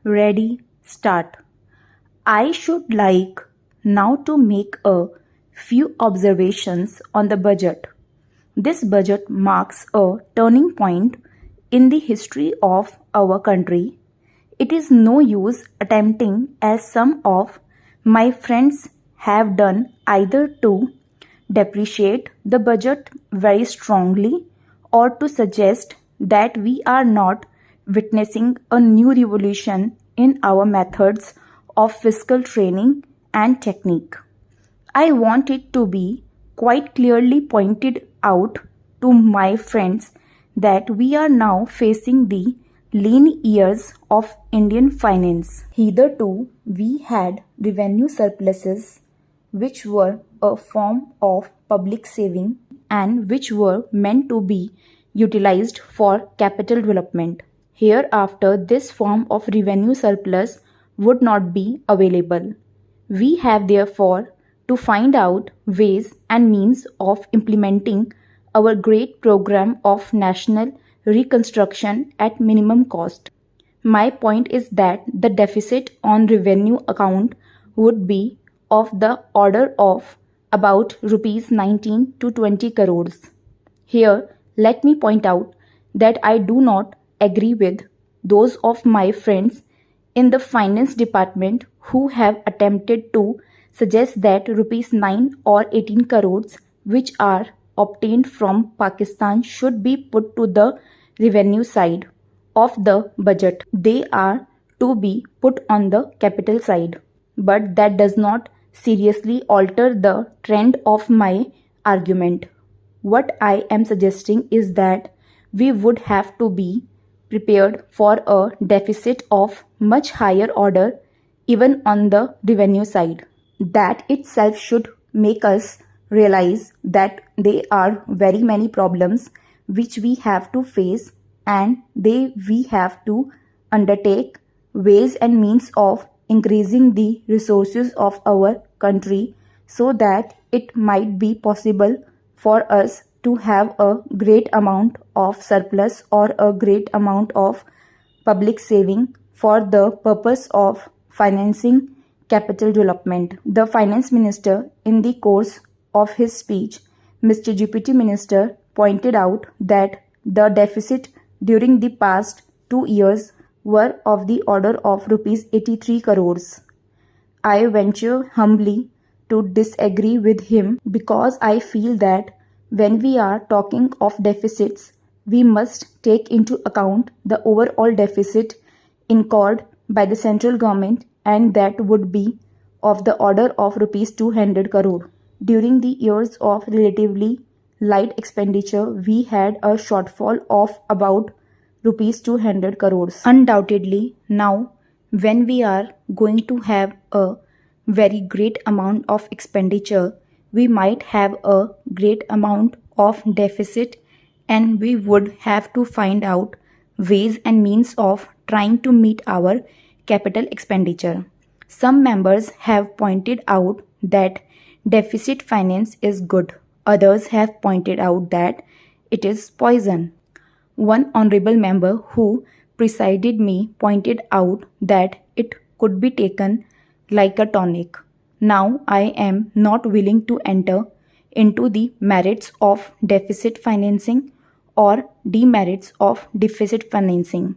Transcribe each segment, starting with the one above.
Ready, start. I should like now to make a few observations on the budget. This budget marks a turning point in the history of our country. It is no use attempting, as some of my friends have done, either to depreciate the budget very strongly or to suggest that we are not witnessing a new revolution in our methods of fiscal training and technique. I want it to be quite clearly pointed out to my friends that we are now facing the lean years of Indian finance. Hitherto, we had revenue surpluses which were a form of public saving and which were meant to be utilized for capital development. Hereafter, this form of revenue surplus would not be available. We have therefore to find out ways and means of implementing our great program of national reconstruction at minimum cost. My point is that the deficit on revenue account would be of the order of about rupees 19 to 20 crores. Here, let me point out that I do not agree with those of my friends in the finance department who have attempted to suggest that rupees 9 or 18 crores which are obtained from Pakistan should be put to the revenue side of the budget. They are to be put on the capital side. But that does not seriously alter the trend of my argument. What I am suggesting is that we would have to be prepared for a deficit of much higher order even on the revenue side. That itself should make us realize that there are very many problems which we have to face and we have to undertake ways and means of increasing the resources of our country so that it might be possible for us to have a great amount of surplus or a great amount of public saving for the purpose of financing capital development. The finance minister, in the course of his speech, Mr. Deputy Minister pointed out that the deficit during the past 2 years were of the order of rupees 83 crores. I venture humbly to disagree with him because I feel that when we are talking of deficits, we must take into account the overall deficit incurred by the central government, and that would be of the order of rupees 200 crore. During the years of relatively light expenditure, we had a shortfall of about rupees 200 crores. Undoubtedly, now when we are going to have a very great amount of expenditure, we might have a great amount of deficit and we would have to find out ways and means of trying to meet our capital expenditure. Some members have pointed out that deficit finance is good. Others have pointed out that it is poison. One honorable member who preceded me pointed out that it could be taken like a tonic. Now I am not willing to enter into the merits of deficit financing or demerits of deficit financing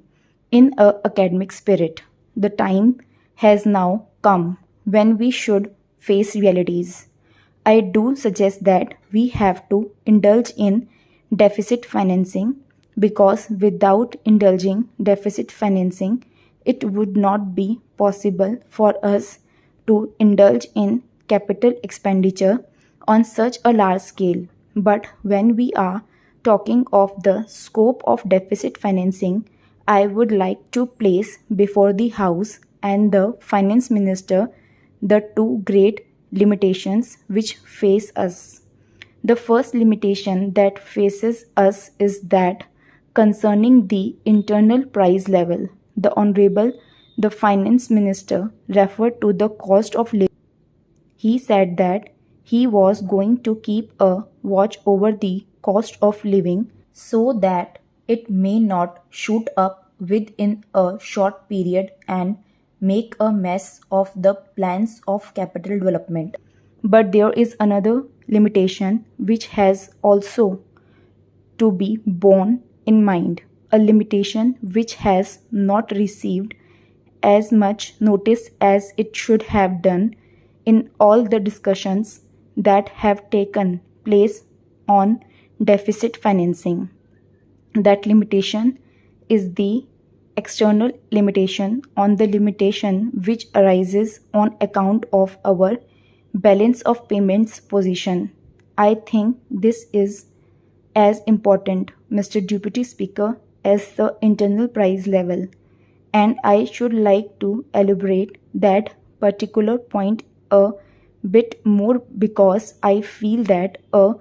in an academic spirit. The time has now come when we should face realities. I do suggest that we have to indulge in deficit financing because without indulging deficit financing, it would not be possible for us to indulge in capital expenditure on such a large scale. But when we are talking of the scope of deficit financing, I would like to place before the House and the Finance Minister the two great limitations which face us. The first limitation that faces us is that concerning the internal price level, the Finance Minister referred to the cost of living. He said that he was going to keep a watch over the cost of living so that it may not shoot up within a short period and make a mess of the plans of capital development. But there is another limitation which has also to be borne in mind, a limitation which has not received as much notice as it should have done in all the discussions that have taken place on deficit financing. That limitation is the external limitation on the limitation which arises on account of our balance of payments position. I think this is as important, Mr. Deputy Speaker, as the internal price level, and I should like to elaborate that particular point a bit more because I feel that a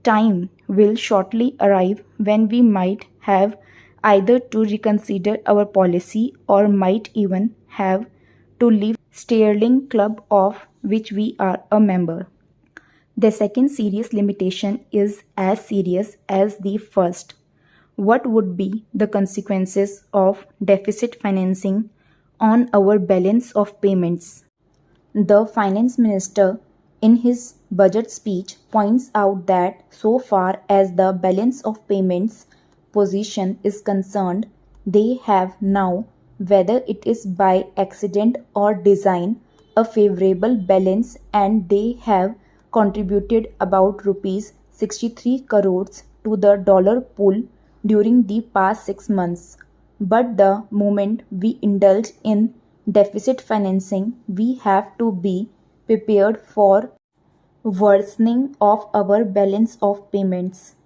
time will shortly arrive when we might have either to reconsider our policy or might even have to leave Sterling Club of which we are a member. The second serious limitation is as serious as the first. What would be the consequences of deficit financing on our balance of payments? The finance minister, in his budget speech, points out that so far as the balance of payments position is concerned, they have now, whether it is by accident or design, a favorable balance and they have contributed about rupees 63 crores to the dollar pool during the past 6 months. But the moment we indulge in deficit financing, we have to be prepared for worsening of our balance of payments.